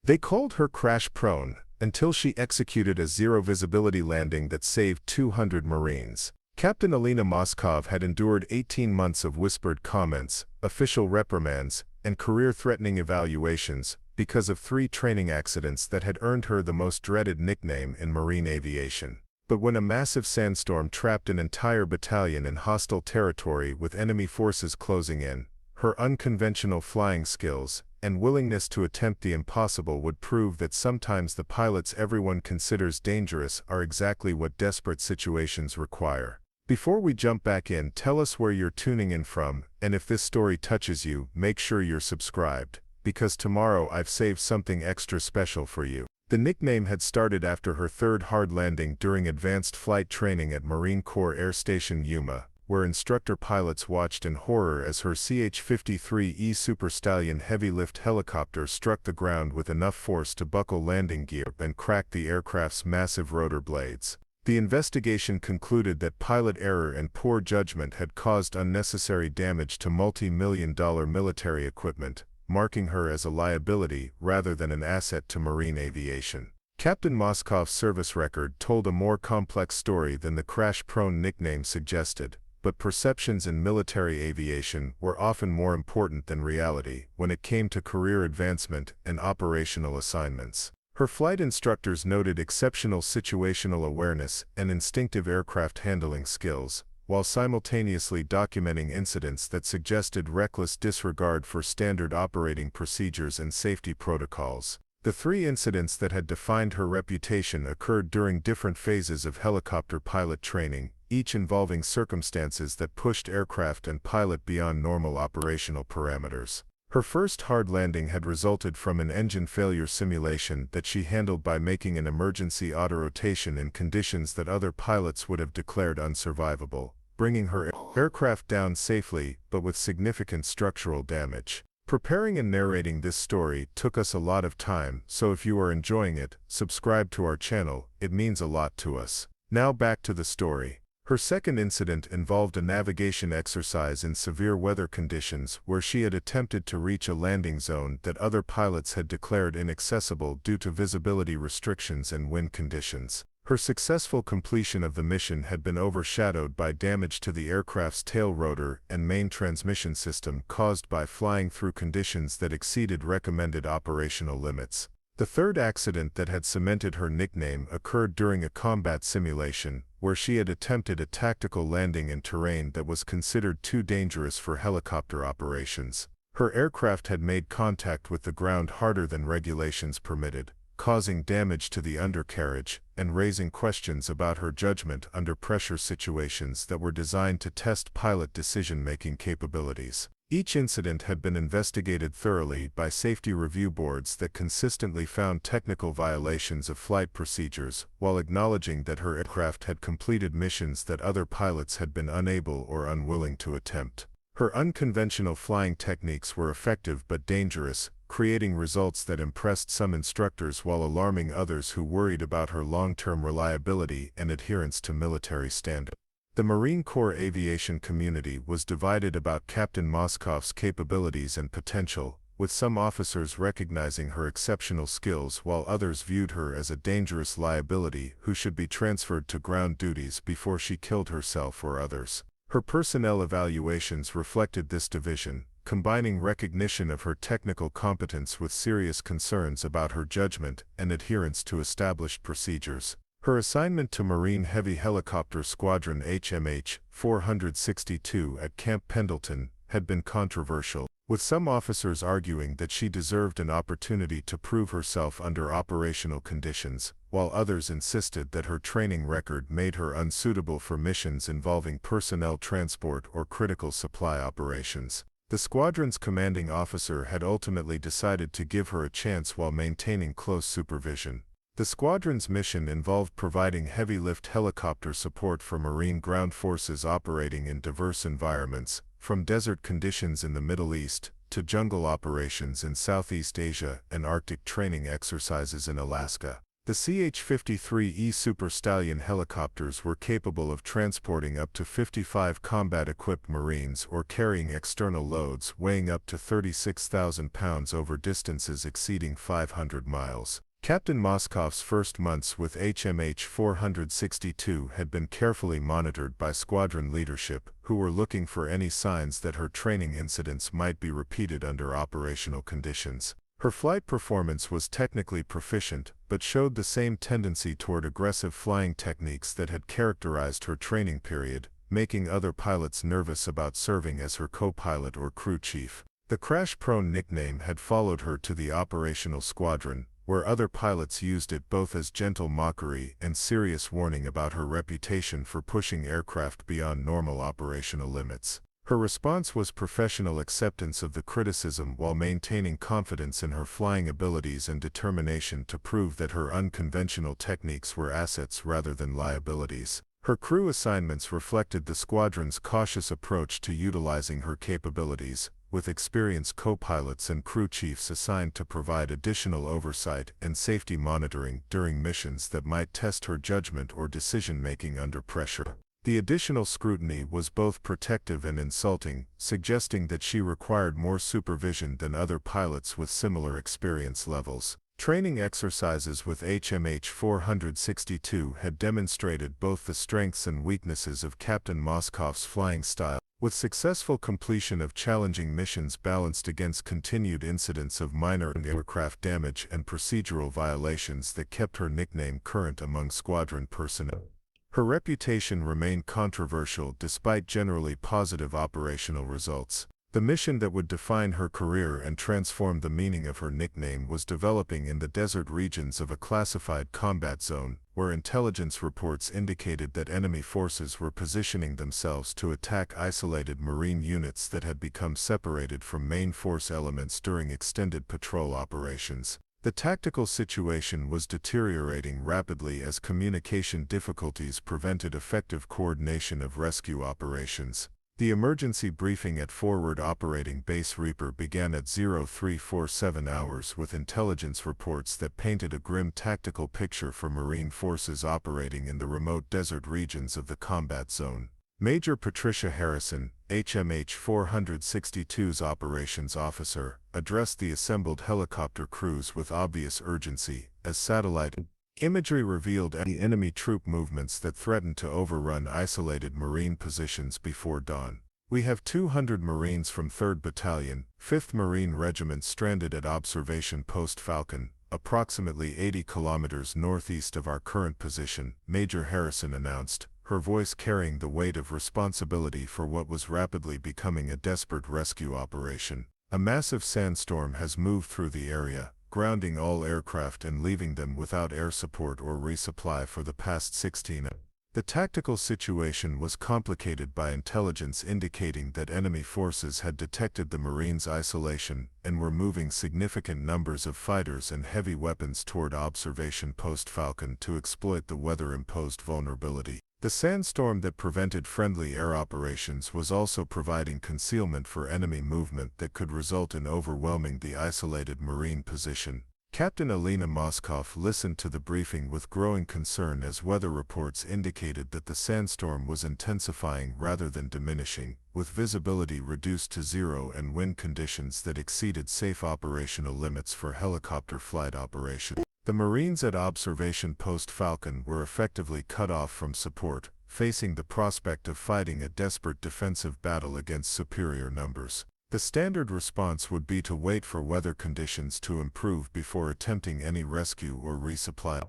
They called her crash-prone, until she executed a zero-visibility landing that saved 200 Marines. Captain Alina Moskov had endured 18 months of whispered comments, official reprimands, and career-threatening evaluations because of 3 training accidents that had earned her the most dreaded nickname in Marine aviation. But when a massive sandstorm trapped an entire battalion in hostile territory with enemy forces closing in, her unconventional flying skills and willingness to attempt the impossible would prove that sometimes the pilots everyone considers dangerous are exactly what desperate situations require. Before we jump back in, tell us where you're tuning in from, and if this story touches you, make sure you're subscribed, because tomorrow I've saved something extra special for you. The nickname had started after her 3rd hard landing during advanced flight training at Marine Corps Air Station Yuma, where instructor pilots watched in horror as her CH-53E Super Stallion heavy-lift helicopter struck the ground with enough force to buckle landing gear and crack the aircraft's massive rotor blades. The investigation concluded that pilot error and poor judgment had caused unnecessary damage to multi-million-dollar military equipment, marking her as a liability rather than an asset to marine aviation. Captain Moskov's service record told a more complex story than the crash-prone nickname suggested, but perceptions in military aviation were often more important than reality when it came to career advancement and operational assignments. Her flight instructors noted exceptional situational awareness and instinctive aircraft handling skills, while simultaneously documenting incidents that suggested reckless disregard for standard operating procedures and safety protocols. The 3 incidents that had defined her reputation occurred during different phases of helicopter pilot training, each involving circumstances that pushed aircraft and pilot beyond normal operational parameters. Her first hard landing had resulted from an engine failure simulation that she handled by making an emergency autorotation in conditions that other pilots would have declared unsurvivable, bringing her aircraft down safely but with significant structural damage. Preparing and narrating this story took us a lot of time, so if you are enjoying it, subscribe to our channel, it means a lot to us. Now back to the story. Her second incident involved a navigation exercise in severe weather conditions where she had attempted to reach a landing zone that other pilots had declared inaccessible due to visibility restrictions and wind conditions. Her successful completion of the mission had been overshadowed by damage to the aircraft's tail rotor and main transmission system caused by flying through conditions that exceeded recommended operational limits. The third accident that had cemented her nickname occurred during a combat simulation, where she had attempted a tactical landing in terrain that was considered too dangerous for helicopter operations. Her aircraft had made contact with the ground harder than regulations permitted, causing damage to the undercarriage and raising questions about her judgment under pressure situations that were designed to test pilot decision-making capabilities. Each incident had been investigated thoroughly by safety review boards that consistently found technical violations of flight procedures, while acknowledging that her aircraft had completed missions that other pilots had been unable or unwilling to attempt. Her unconventional flying techniques were effective but dangerous, creating results that impressed some instructors while alarming others who worried about her long-term reliability and adherence to military standards. The Marine Corps aviation community was divided about Captain Moskov's capabilities and potential, with some officers recognizing her exceptional skills while others viewed her as a dangerous liability who should be transferred to ground duties before she killed herself or others. Her personnel evaluations reflected this division, combining recognition of her technical competence with serious concerns about her judgment and adherence to established procedures. Her assignment to Marine Heavy Helicopter Squadron HMH 462 at Camp Pendleton had been controversial, with some officers arguing that she deserved an opportunity to prove herself under operational conditions, while others insisted that her training record made her unsuitable for missions involving personnel transport or critical supply operations. The squadron's commanding officer had ultimately decided to give her a chance while maintaining close supervision. The squadron's mission involved providing heavy-lift helicopter support for Marine ground forces operating in diverse environments, from desert conditions in the Middle East to jungle operations in Southeast Asia and Arctic training exercises in Alaska. The CH-53E Super Stallion helicopters were capable of transporting up to 55 combat-equipped Marines or carrying external loads weighing up to 36,000 pounds over distances exceeding 500 miles. Captain Moskov's first months with HMH 462 had been carefully monitored by squadron leadership, who were looking for any signs that her training incidents might be repeated under operational conditions. Her flight performance was technically proficient, but showed the same tendency toward aggressive flying techniques that had characterized her training period, making other pilots nervous about serving as her co-pilot or crew chief. The crash-prone nickname had followed her to the operational squadron, where other pilots used it both as gentle mockery and serious warning about her reputation for pushing aircraft beyond normal operational limits. Her response was professional acceptance of the criticism while maintaining confidence in her flying abilities and determination to prove that her unconventional techniques were assets rather than liabilities. Her crew assignments reflected the squadron's cautious approach to utilizing her capabilities, with experienced co-pilots and crew chiefs assigned to provide additional oversight and safety monitoring during missions that might test her judgment or decision-making under pressure. The additional scrutiny was both protective and insulting, suggesting that she required more supervision than other pilots with similar experience levels. Training exercises with HMH 462 had demonstrated both the strengths and weaknesses of Captain Moskov's flying style, with successful completion of challenging missions balanced against continued incidents of minor aircraft damage and procedural violations that kept her nickname current among squadron personnel. Her reputation remained controversial despite generally positive operational results. The mission that would define her career and transform the meaning of her nickname was developing in the desert regions of a classified combat zone, where intelligence reports indicated that enemy forces were positioning themselves to attack isolated Marine units that had become separated from main force elements during extended patrol operations. The tactical situation was deteriorating rapidly as communication difficulties prevented effective coordination of rescue operations. The emergency briefing at Forward Operating Base Reaper began at 0347 hours with intelligence reports that painted a grim tactical picture for Marine forces operating in the remote desert regions of the combat zone. Major Patricia Harrison, HMH 462's operations officer, addressed the assembled helicopter crews with obvious urgency, as satellite imagery revealed the enemy troop movements that threatened to overrun isolated Marine positions before dawn. We have 200 Marines from 3rd Battalion, 5th Marine Regiment stranded at Observation Post Falcon, approximately 80 kilometers northeast of our current position, Major Harrison announced, her voice carrying the weight of responsibility for what was rapidly becoming a desperate rescue operation. A massive sandstorm has moved through the area, grounding all aircraft and leaving them without air support or resupply for the past 16 hours. The tactical situation was complicated by intelligence indicating that enemy forces had detected the Marines' isolation and were moving significant numbers of fighters and heavy weapons toward Observation Post Falcon to exploit the weather-imposed vulnerability. The sandstorm that prevented friendly air operations was also providing concealment for enemy movement that could result in overwhelming the isolated Marine position. Captain Alina Moskov listened to the briefing with growing concern as weather reports indicated that the sandstorm was intensifying rather than diminishing, with visibility reduced to zero and wind conditions that exceeded safe operational limits for helicopter flight operation. The Marines at Observation Post Falcon were effectively cut off from support, facing the prospect of fighting a desperate defensive battle against superior numbers. The standard response would be to wait for weather conditions to improve before attempting any rescue or resupply.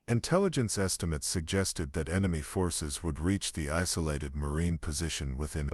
Intelligence estimates suggested that enemy forces would reach the isolated Marine position within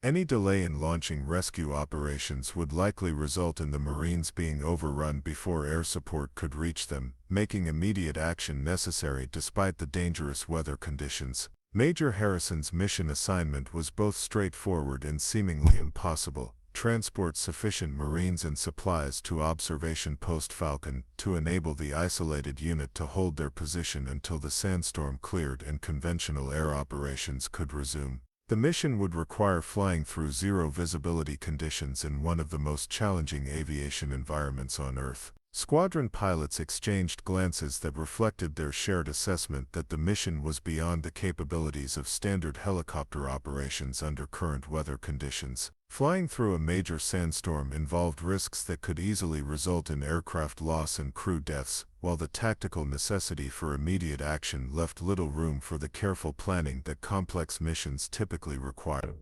any delay in launching rescue operations would likely result in the Marines being overrun before air support could reach them, making immediate action necessary despite the dangerous weather conditions. Major Harrison's mission assignment was both straightforward and seemingly impossible: transport sufficient Marines and supplies to Observation Post Falcon to enable the isolated unit to hold their position until the sandstorm cleared and conventional air operations could resume. The mission would require flying through zero visibility conditions in one of the most challenging aviation environments on Earth. Squadron pilots exchanged glances that reflected their shared assessment that the mission was beyond the capabilities of standard helicopter operations under current weather conditions. Flying through a major sandstorm involved risks that could easily result in aircraft loss and crew deaths, while the tactical necessity for immediate action left little room for the careful planning that complex missions typically require.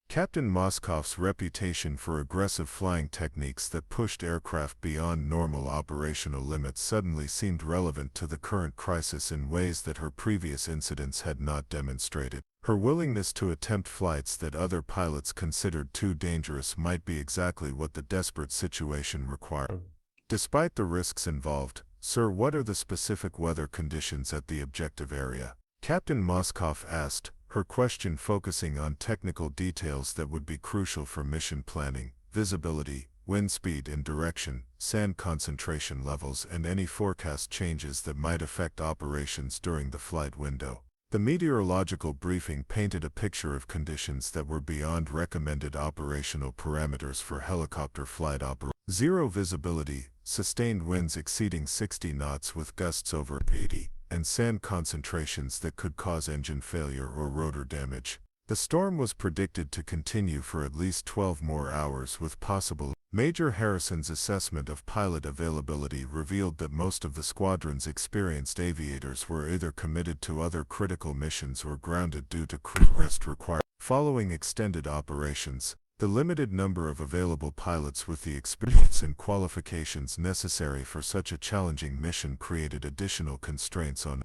Captain Moskov's reputation for aggressive flying techniques that pushed aircraft beyond normal operational limits suddenly seemed relevant to the current crisis in ways that her previous incidents had not demonstrated. Her willingness to attempt flights that other pilots considered too dangerous might be exactly what the desperate situation required. Despite the risks involved, "Sir, what are the specific weather conditions at the objective area?" Captain Moskov asked, her question focusing on technical details that would be crucial for mission planning: visibility, wind speed and direction, sand concentration levels, and any forecast changes that might affect operations during the flight window. The meteorological briefing painted a picture of conditions that were beyond recommended operational parameters for helicopter flight operations. Zero visibility, sustained winds exceeding 60 knots with gusts over 80, and sand concentrations that could cause engine failure or rotor damage. The storm was predicted to continue for at least 12 more hours with possible. Major Harrison's assessment of pilot availability revealed that most of the squadron's experienced aviators were either committed to other critical missions or grounded due to crew rest required. Following extended operations, the limited number of available pilots with the experience and qualifications necessary for such a challenging mission created additional constraints on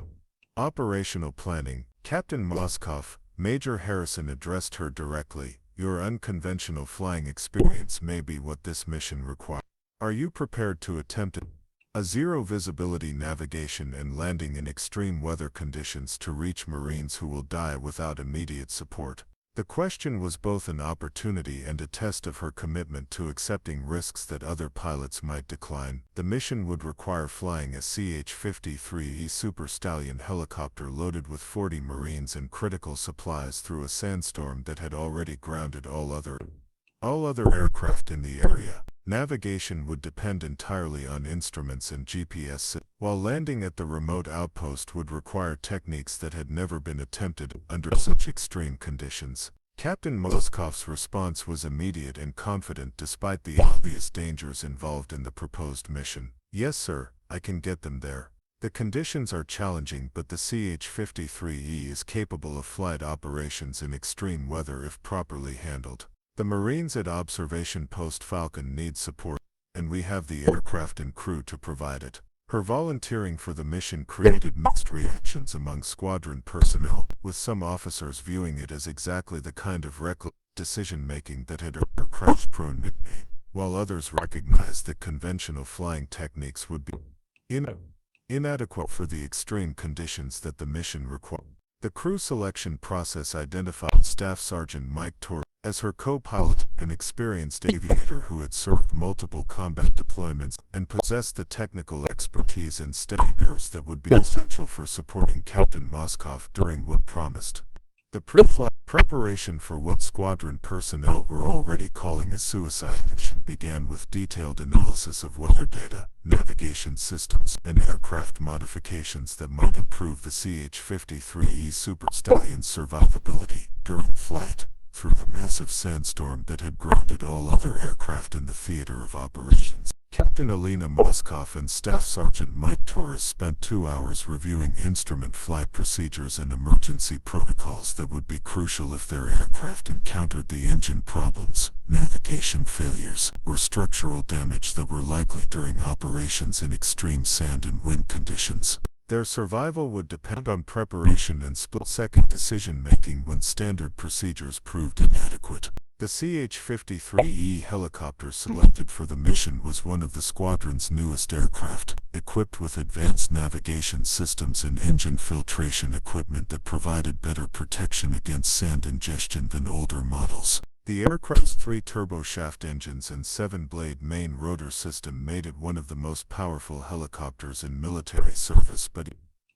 operational planning. Captain Moskov, Major Harrison addressed her directly. "Your unconventional flying experience may be what this mission requires. Are you prepared to attempt a zero-visibility navigation and landing in extreme weather conditions to reach Marines who will die without immediate support?" The question was both an opportunity and a test of her commitment to accepting risks that other pilots might decline. The mission would require flying a CH-53E Super Stallion helicopter loaded with 40 Marines and critical supplies through a sandstorm that had already grounded all other aircraft in the area. Navigation would depend entirely on instruments and GPS, while landing at the remote outpost would require techniques that had never been attempted under such extreme conditions. Captain Moskov's response was immediate and confident despite the obvious dangers involved in the proposed mission. "Yes, sir, I can get them there. The conditions are challenging, but the CH-53E is capable of flight operations in extreme weather if properly handled. The Marines at Observation Post Falcon need support, and we have the aircraft and crew to provide it." Her volunteering for the mission created mixed reactions among squadron personnel, with some officers viewing it as exactly the kind of reckless decision-making that had earned her crash-prone nickname, while others recognized that conventional flying techniques would be inadequate for the extreme conditions that the mission required. The crew selection process identified Staff Sergeant Mike Torres as her co-pilot, an experienced aviator who had served multiple combat deployments and possessed the technical expertise and steady nerves that would be essential for supporting Captain Moskov during what promised the pre-flight preparation for what squadron personnel were already calling a suicide mission began with detailed analysis of weather data, navigation systems, and aircraft modifications that might improve the CH-53E Super Stallion's survivability during flight through the massive sandstorm that had grounded all other aircraft in the theater of operations. Captain Alina Moskov and Staff Sergeant Mike Torres spent 2 hours reviewing instrument flight procedures and emergency protocols that would be crucial if their aircraft encountered the engine problems, navigation failures, or structural damage that were likely during operations in extreme sand and wind conditions. Their survival would depend on preparation and split-second decision-making when standard procedures proved inadequate. The CH-53E helicopter selected for the mission was one of the squadron's newest aircraft, equipped with advanced navigation systems and engine filtration equipment that provided better protection against sand ingestion than older models. The aircraft's 3 turboshaft engines and 7-blade main rotor system made it one of the most powerful helicopters in military service, but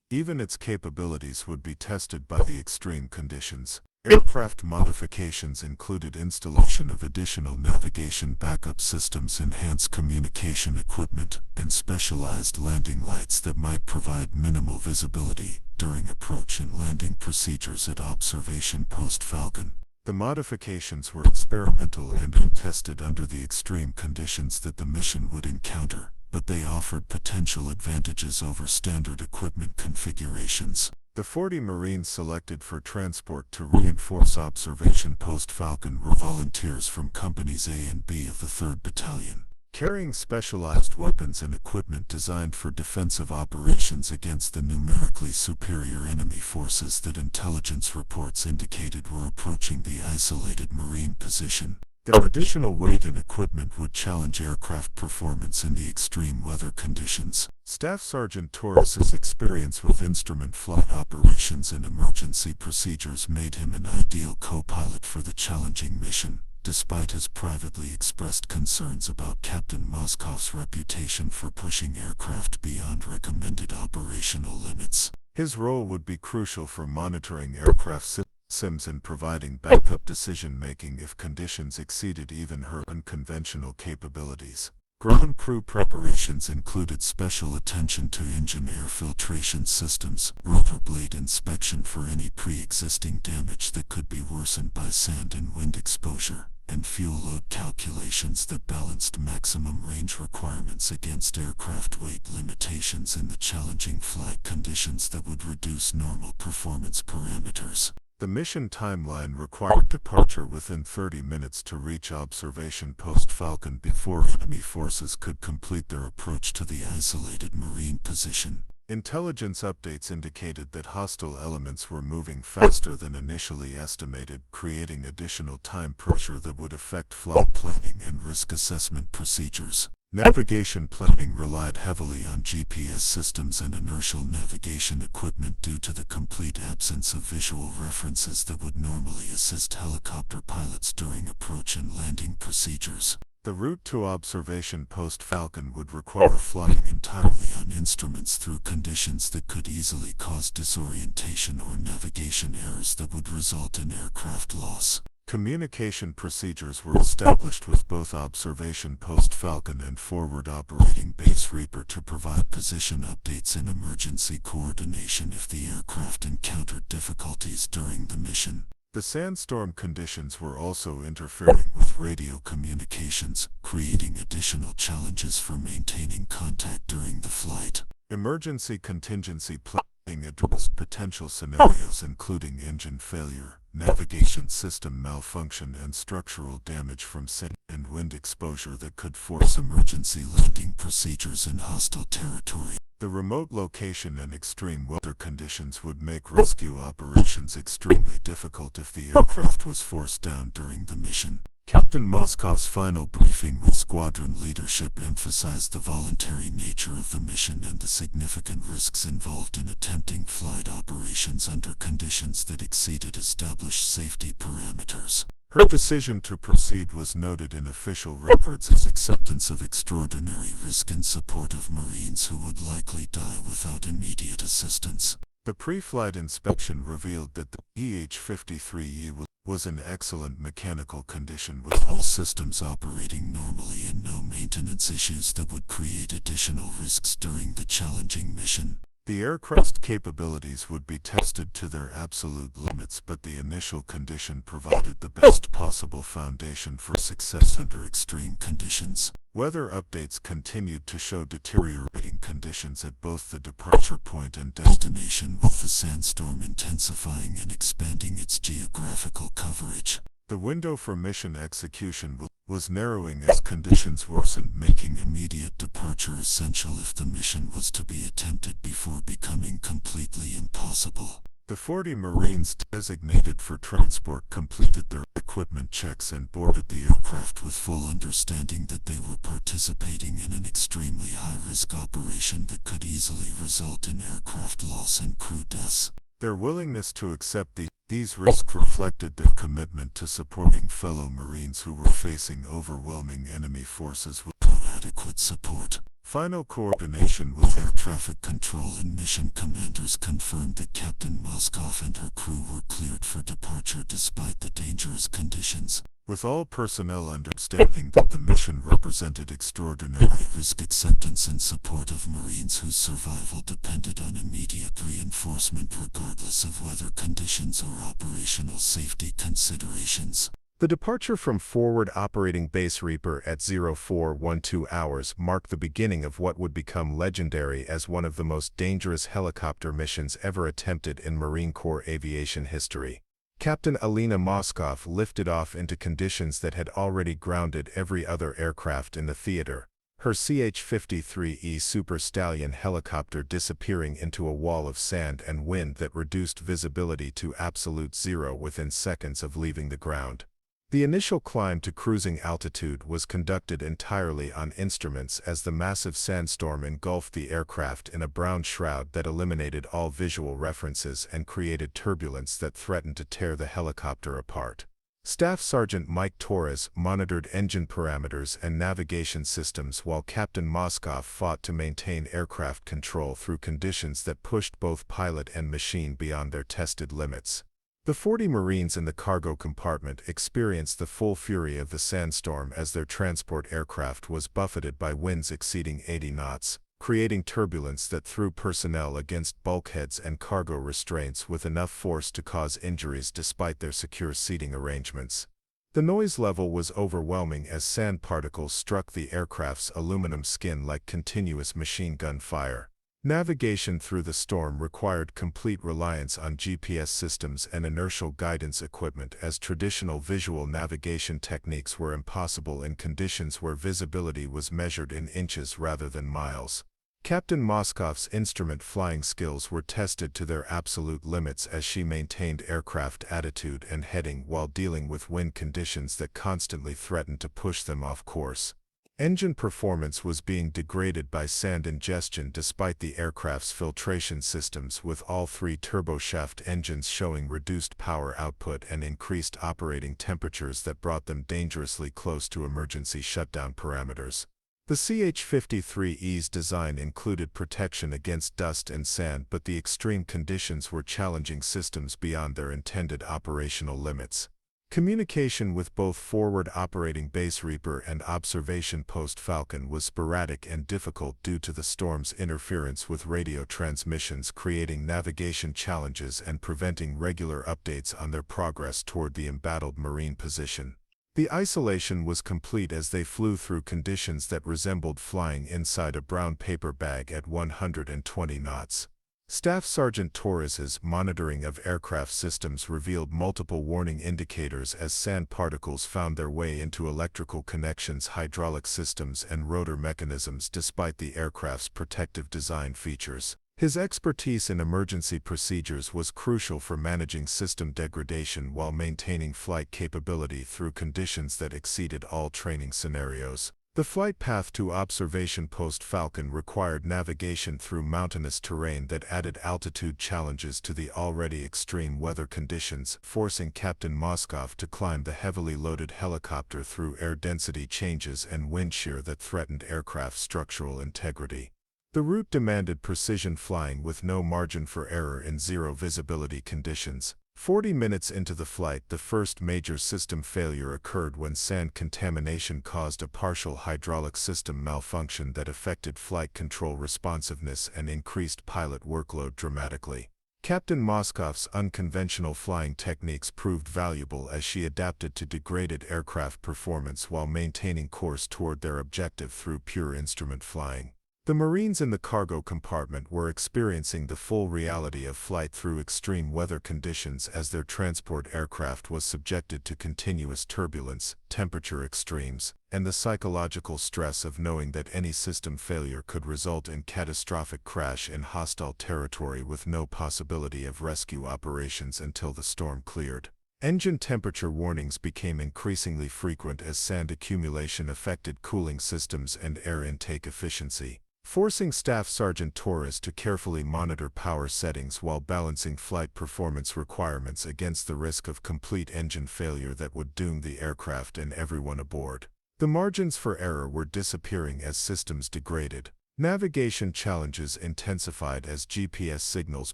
even its capabilities would be tested by the extreme conditions. Aircraft modifications included installation of additional navigation backup systems, enhanced communication equipment, and specialized landing lights that might provide minimal visibility during approach and landing procedures at Observation Post Falcon. The modifications were experimental and untested under the extreme conditions that the mission would encounter, but they offered potential advantages over standard equipment configurations. The 40 Marines selected for transport to reinforce Observation Post Falcon were volunteers from Companies A and B of the 3rd Battalion, carrying specialized weapons and equipment designed for defensive operations against the numerically superior enemy forces that intelligence reports indicated were approaching the isolated Marine position. Their additional weight and equipment would challenge aircraft performance in the extreme weather conditions. Staff Sergeant Torres's experience with instrument flight operations and emergency procedures made him an ideal co-pilot for the challenging mission, despite his privately expressed concerns about Captain Moskov's reputation for pushing aircraft beyond recommended operational limits. His role would be crucial for monitoring aircraft sims and providing backup decision-making if conditions exceeded even her unconventional capabilities. Ground crew preparations included special attention to engine air filtration systems, rotor blade inspection for any pre-existing damage that could be worsened by sand and wind exposure, and fuel load calculations that balanced maximum range requirements against aircraft weight limitations in the challenging flight conditions that would reduce normal performance parameters. The mission timeline required departure within 30 minutes to reach Observation Post Falcon before enemy forces could complete their approach to the isolated Marine position. Intelligence updates indicated that hostile elements were moving faster than initially estimated, creating additional time pressure that would affect flight planning and risk assessment procedures. Navigation planning relied heavily on GPS systems and inertial navigation equipment due to the complete absence of visual references that would normally assist helicopter pilots during approach and landing procedures. The route to Observation Post Falcon would require flying entirely on instruments through conditions that could easily cause disorientation or navigation errors that would result in aircraft loss. Communication procedures were established with both Observation Post Falcon and Forward Operating Base Reaper to provide position updates and emergency coordination if the aircraft encountered difficulties during the mission. The sandstorm conditions were also interfering with radio communications, creating additional challenges for maintaining contact during the flight. Emergency contingency planning addressed potential scenarios including engine failure, navigation system malfunction, and structural damage from sand and wind exposure that could force emergency landing procedures in hostile territory. The remote location and extreme weather conditions would make rescue operations extremely difficult if the aircraft was forced down during the mission. Captain Moskov's final briefing with squadron leadership emphasized the voluntary nature of the mission and the significant risks involved in attempting flight operations under conditions that exceeded established safety parameters. Her decision to proceed was noted in official records as acceptance of extraordinary risk in support of Marines who would likely die without immediate assistance. The pre-flight inspection revealed that the EH-53E was in excellent mechanical condition with all systems operating normally and no maintenance issues that would create additional risks during the challenging mission. The aircraft's capabilities would be tested to their absolute limits, but the initial condition provided the best possible foundation for success under extreme conditions. Weather updates continued to show deteriorating conditions at both the departure point and destination, with the sandstorm intensifying and expanding its geographical coverage. The window for mission execution was narrowing as conditions worsened, making immediate departure essential if the mission was to be attempted before becoming completely impossible. The 40 Marines designated for transport completed their equipment checks and boarded the aircraft with full understanding that they were participating in an extremely high-risk operation that could easily result in aircraft loss and crew deaths. Their willingness to accept these risks reflected their commitment to supporting fellow Marines who were facing overwhelming enemy forces without adequate support. Final coordination with air traffic control and mission commanders confirmed that Captain Moskov and her crew were cleared for departure despite the dangerous conditions, with all personnel understanding that the mission represented extraordinary risk acceptance in support of Marines whose survival depended on immediate reinforcement regardless of weather conditions or operational safety considerations. The departure from Forward Operating Base Reaper at 0412 hours marked the beginning of what would become legendary as one of the most dangerous helicopter missions ever attempted in Marine Corps aviation history. Captain Alina Moskov lifted off into conditions that had already grounded every other aircraft in the theater, her CH-53E Super Stallion helicopter disappearing into a wall of sand and wind that reduced visibility to absolute zero within seconds of leaving the ground. The initial climb to cruising altitude was conducted entirely on instruments as the massive sandstorm engulfed the aircraft in a brown shroud that eliminated all visual references and created turbulence that threatened to tear the helicopter apart. Staff Sergeant Mike Torres monitored engine parameters and navigation systems while Captain Moskov fought to maintain aircraft control through conditions that pushed both pilot and machine beyond their tested limits. The 40 Marines in the cargo compartment experienced the full fury of the sandstorm as their transport aircraft was buffeted by winds exceeding 80 knots, creating turbulence that threw personnel against bulkheads and cargo restraints with enough force to cause injuries despite their secure seating arrangements. The noise level was overwhelming as sand particles struck the aircraft's aluminum skin like continuous machine gun fire. Navigation through the storm required complete reliance on GPS systems and inertial guidance equipment as traditional visual navigation techniques were impossible in conditions where visibility was measured in inches rather than miles. Captain Moskov's instrument flying skills were tested to their absolute limits as she maintained aircraft attitude and heading while dealing with wind conditions that constantly threatened to push them off course. Engine performance was being degraded by sand ingestion despite the aircraft's filtration systems, with all three turboshaft engines showing reduced power output and increased operating temperatures that brought them dangerously close to emergency shutdown parameters. The CH-53E's design included protection against dust and sand, but the extreme conditions were challenging systems beyond their intended operational limits. Communication with both Forward Operating Base Reaper and Observation Post Falcon was sporadic and difficult due to the storm's interference with radio transmissions, creating navigation challenges and preventing regular updates on their progress toward the embattled Marine position. The isolation was complete as they flew through conditions that resembled flying inside a brown paper bag at 120 knots. Staff Sergeant Torres's monitoring of aircraft systems revealed multiple warning indicators as sand particles found their way into electrical connections, hydraulic systems, and rotor mechanisms despite the aircraft's protective design features. His expertise in emergency procedures was crucial for managing system degradation while maintaining flight capability through conditions that exceeded all training scenarios. The flight path to Observation Post Falcon required navigation through mountainous terrain that added altitude challenges to the already extreme weather conditions, forcing Captain Moskov to climb the heavily loaded helicopter through air density changes and wind shear that threatened aircraft structural integrity. The route demanded precision flying with no margin for error in zero visibility conditions. 40 minutes into the flight, the first major system failure occurred when sand contamination caused a partial hydraulic system malfunction that affected flight control responsiveness and increased pilot workload dramatically. Captain Moskov's unconventional flying techniques proved valuable as she adapted to degraded aircraft performance while maintaining course toward their objective through pure instrument flying. The Marines in the cargo compartment were experiencing the full reality of flight through extreme weather conditions as their transport aircraft was subjected to continuous turbulence, temperature extremes, and the psychological stress of knowing that any system failure could result in catastrophic crash in hostile territory with no possibility of rescue operations until the storm cleared. Engine temperature warnings became increasingly frequent as sand accumulation affected cooling systems and air intake efficiency, forcing Staff Sergeant Torres to carefully monitor power settings while balancing flight performance requirements against the risk of complete engine failure that would doom the aircraft and everyone aboard. The margins for error were disappearing as systems degraded. Navigation challenges intensified as GPS signals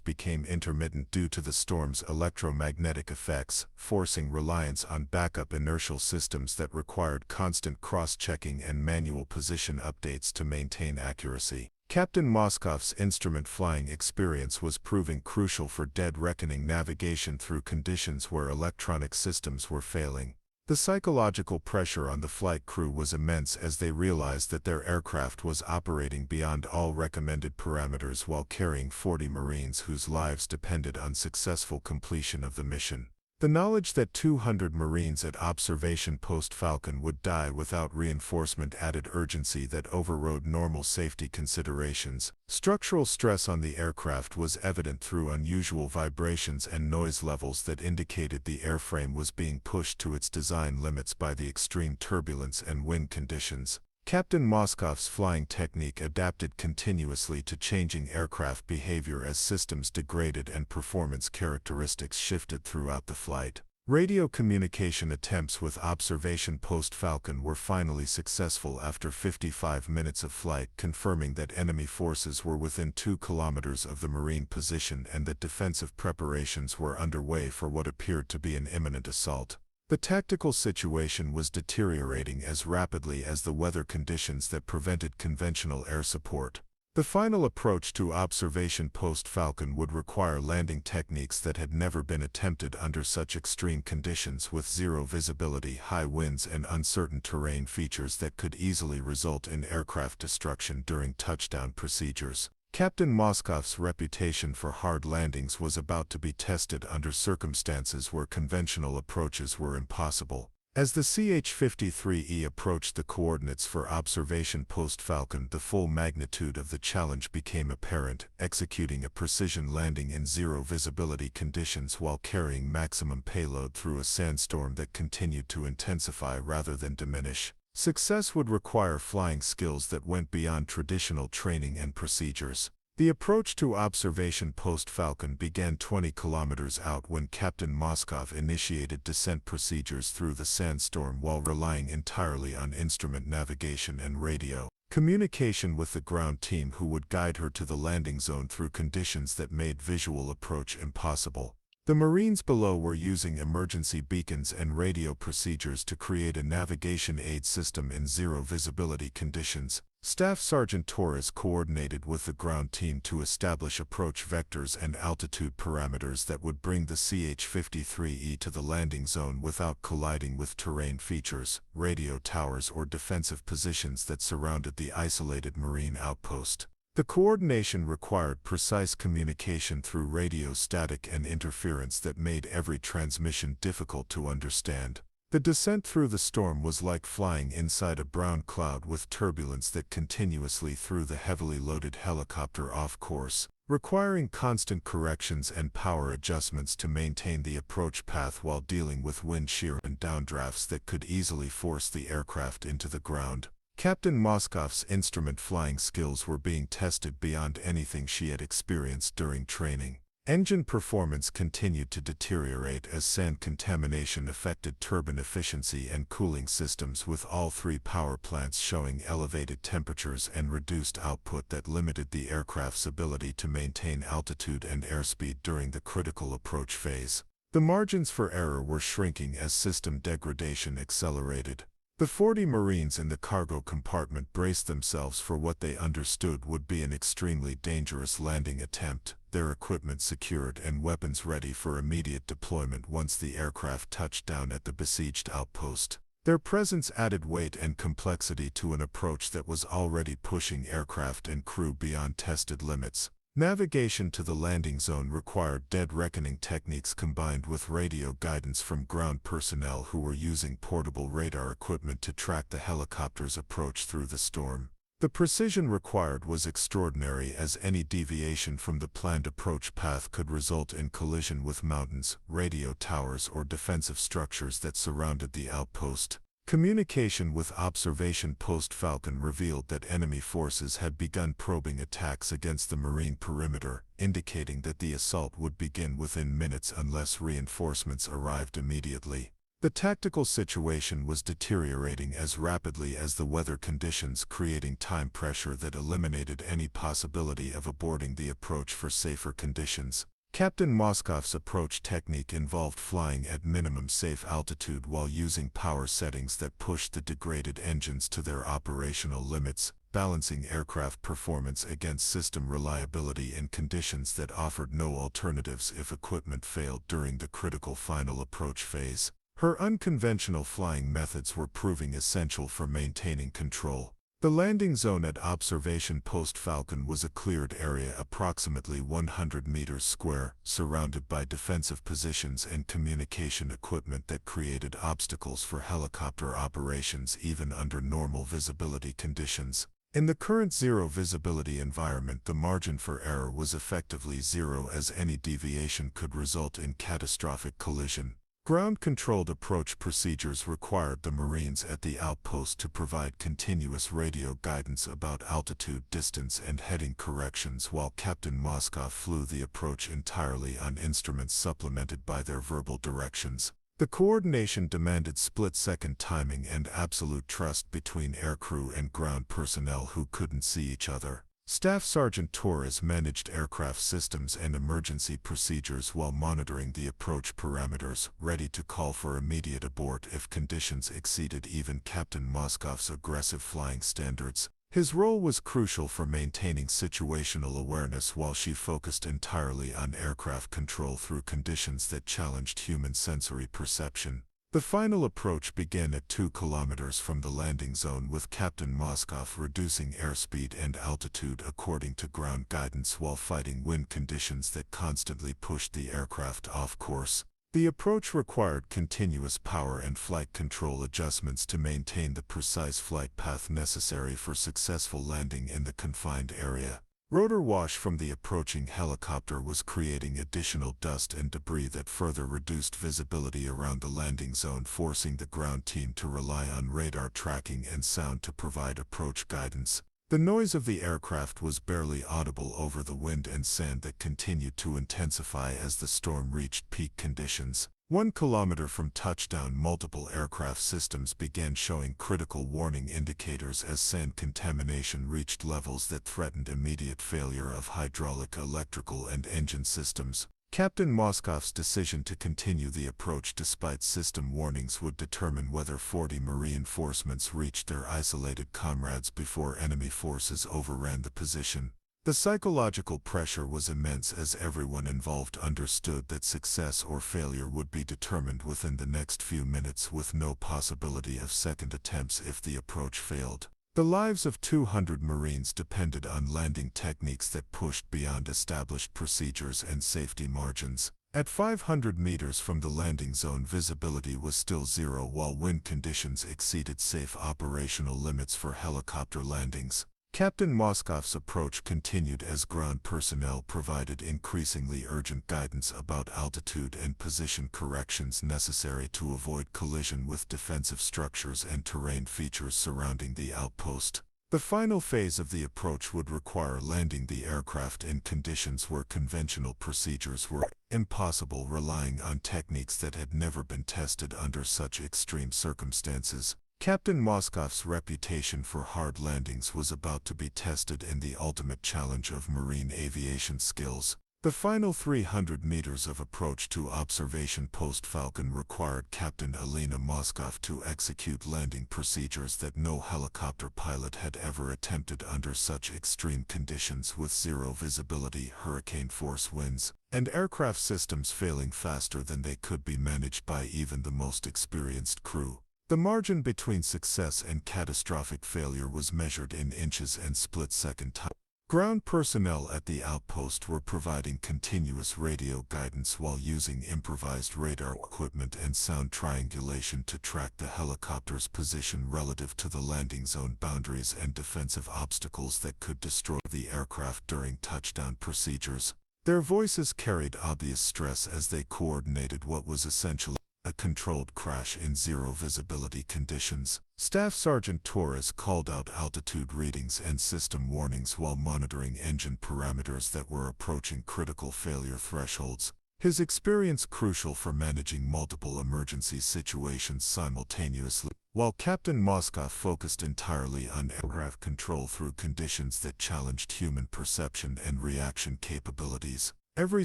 became intermittent due to the storm's electromagnetic effects, forcing reliance on backup inertial systems that required constant cross-checking and manual position updates to maintain accuracy. Captain Moskov's instrument flying experience was proving crucial for dead reckoning navigation through conditions where electronic systems were failing. The psychological pressure on the flight crew was immense as they realized that their aircraft was operating beyond all recommended parameters while carrying 40 Marines whose lives depended on successful completion of the mission. The knowledge that 200 Marines at Observation Post Falcon would die without reinforcement added urgency that overrode normal safety considerations. Structural stress on the aircraft was evident through unusual vibrations and noise levels that indicated the airframe was being pushed to its design limits by the extreme turbulence and wind conditions. Captain Moskov's flying technique adapted continuously to changing aircraft behavior as systems degraded and performance characteristics shifted throughout the flight. Radio communication attempts with Observation Post Falcon were finally successful after 55 minutes of flight, confirming that enemy forces were within 2 kilometers of the Marine position and that defensive preparations were underway for what appeared to be an imminent assault. The tactical situation was deteriorating as rapidly as the weather conditions that prevented conventional air support. The final approach to Observation Post Falcon would require landing techniques that had never been attempted under such extreme conditions, with zero visibility, high winds, and uncertain terrain features that could easily result in aircraft destruction during touchdown procedures. Captain Moskov's reputation for hard landings was about to be tested under circumstances where conventional approaches were impossible. As the CH-53E approached the coordinates for Observation Post Falcon, the full magnitude of the challenge became apparent, executing a precision landing in zero visibility conditions while carrying maximum payload through a sandstorm that continued to intensify rather than diminish. Success would require flying skills that went beyond traditional training and procedures. The approach to Observation Post Falcon began 20 kilometers out when Captain Moskov initiated descent procedures through the sandstorm while relying entirely on instrument navigation and radio communication with the ground team who would guide her to the landing zone through conditions that made visual approach impossible. The Marines below were using emergency beacons and radio procedures to create a navigation aid system in zero visibility conditions. Staff Sergeant Torres coordinated with the ground team to establish approach vectors and altitude parameters that would bring the CH-53E to the landing zone without colliding with terrain features, radio towers, or defensive positions that surrounded the isolated Marine outpost. The coordination required precise communication through radio static and interference that made every transmission difficult to understand. The descent through the storm was like flying inside a brown cloud with turbulence that continuously threw the heavily loaded helicopter off course, requiring constant corrections and power adjustments to maintain the approach path while dealing with wind shear and downdrafts that could easily force the aircraft into the ground. Captain Moskov's instrument flying skills were being tested beyond anything she had experienced during training. Engine performance continued to deteriorate as sand contamination affected turbine efficiency and cooling systems, with all 3 power plants showing elevated temperatures and reduced output that limited the aircraft's ability to maintain altitude and airspeed during the critical approach phase. The margins for error were shrinking as system degradation accelerated. The 40 Marines in the cargo compartment braced themselves for what they understood would be an extremely dangerous landing attempt, their equipment secured and weapons ready for immediate deployment once the aircraft touched down at the besieged outpost. Their presence added weight and complexity to an approach that was already pushing aircraft and crew beyond tested limits. Navigation to the landing zone required dead reckoning techniques combined with radio guidance from ground personnel who were using portable radar equipment to track the helicopter's approach through the storm. The precision required was extraordinary, as any deviation from the planned approach path could result in collision with mountains, radio towers, or defensive structures that surrounded the outpost. Communication with Observation Post Falcon revealed that enemy forces had begun probing attacks against the Marine perimeter, indicating that the assault would begin within minutes unless reinforcements arrived immediately. The tactical situation was deteriorating as rapidly as the weather conditions, creating time pressure that eliminated any possibility of aborting the approach for safer conditions. Captain Moskov's approach technique involved flying at minimum safe altitude while using power settings that pushed the degraded engines to their operational limits, balancing aircraft performance against system reliability in conditions that offered no alternatives if equipment failed during the critical final approach phase. Her unconventional flying methods were proving essential for maintaining control. The landing zone at Observation Post Falcon was a cleared area approximately 100 meters square, surrounded by defensive positions and communication equipment that created obstacles for helicopter operations even under normal visibility conditions. In the current zero visibility environment, the margin for error was effectively zero, as any deviation could result in catastrophic collision. Ground-controlled approach procedures required the Marines at the outpost to provide continuous radio guidance about altitude, distance, and heading corrections, while Captain Moskov flew the approach entirely on instruments supplemented by their verbal directions. The coordination demanded split-second timing and absolute trust between aircrew and ground personnel who couldn't see each other. Staff Sergeant Torres managed aircraft systems and emergency procedures while monitoring the approach parameters, ready to call for immediate abort if conditions exceeded even Captain Moskov's aggressive flying standards. His role was crucial for maintaining situational awareness while she focused entirely on aircraft control through conditions that challenged human sensory perception. The final approach began at 2 kilometers from the landing zone, with Captain Moskov reducing airspeed and altitude according to ground guidance while fighting wind conditions that constantly pushed the aircraft off course. The approach required continuous power and flight control adjustments to maintain the precise flight path necessary for successful landing in the confined area. Rotor wash from the approaching helicopter was creating additional dust and debris that further reduced visibility around the landing zone, forcing the ground team to rely on radar tracking and sound to provide approach guidance. The noise of the aircraft was barely audible over the wind and sand that continued to intensify as the storm reached peak conditions. 1 kilometer from touchdown, multiple aircraft systems began showing critical warning indicators as sand contamination reached levels that threatened immediate failure of hydraulic, electrical, and engine systems. Captain Moskov's decision to continue the approach despite system warnings would determine whether 40 reinforcements reached their isolated comrades before enemy forces overran the position. The psychological pressure was immense, as everyone involved understood that success or failure would be determined within the next few minutes, with no possibility of second attempts if the approach failed. The lives of 200 Marines depended on landing techniques that pushed beyond established procedures and safety margins. At 500 meters from the landing zone, visibility was still zero while wind conditions exceeded safe operational limits for helicopter landings. Captain Moskov's approach continued as ground personnel provided increasingly urgent guidance about altitude and position corrections necessary to avoid collision with defensive structures and terrain features surrounding the outpost. The final phase of the approach would require landing the aircraft in conditions where conventional procedures were impossible, relying on techniques that had never been tested under such extreme circumstances. Captain Moskov's reputation for hard landings was about to be tested in the ultimate challenge of marine aviation skills. The final 300 meters of approach to Observation Post Falcon required Captain Alina Moskov to execute landing procedures that no helicopter pilot had ever attempted under such extreme conditions, with zero visibility, hurricane-force winds, and aircraft systems failing faster than they could be managed by even the most experienced crew. The margin between success and catastrophic failure was measured in inches and split-second time. Ground personnel at the outpost were providing continuous radio guidance while using improvised radar equipment and sound triangulation to track the helicopter's position relative to the landing zone boundaries and defensive obstacles that could destroy the aircraft during touchdown procedures. Their voices carried obvious stress as they coordinated what was essentially a controlled crash in zero visibility conditions. Staff Sergeant Torres called out altitude readings and system warnings while monitoring engine parameters that were approaching critical failure thresholds. His experience crucial for managing multiple emergency situations simultaneously, while Captain Moskow focused entirely on aircraft control through conditions that challenged human perception and reaction capabilities. Every